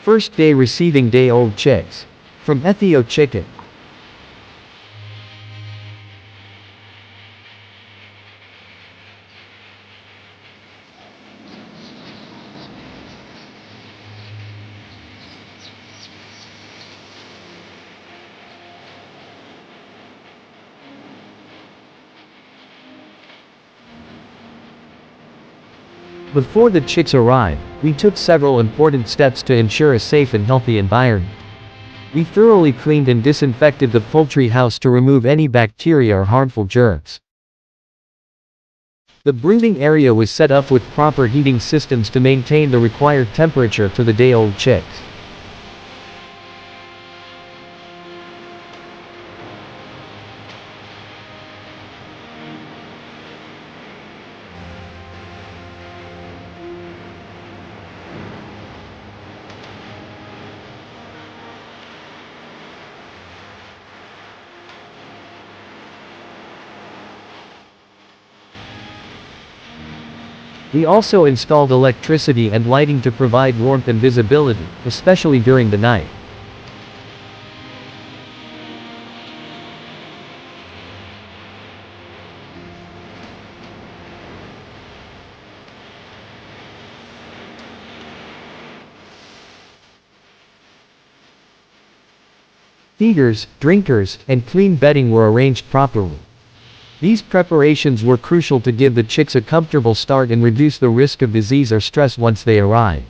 First day receiving day-old chicks. From Ethio Chicken. Before the chicks arrived, we took several important steps to ensure a safe and healthy environment. We thoroughly cleaned and disinfected the poultry house to remove any bacteria or harmful germs. The brooding area was set up with proper heating systems to maintain the required temperature for the day-old chicks. We also installed electricity and lighting to provide warmth and visibility, especially during the night. Feeders, drinkers, and clean bedding were arranged properly. These preparations were crucial to give the chicks a comfortable start and reduce the risk of disease or stress once they arrive.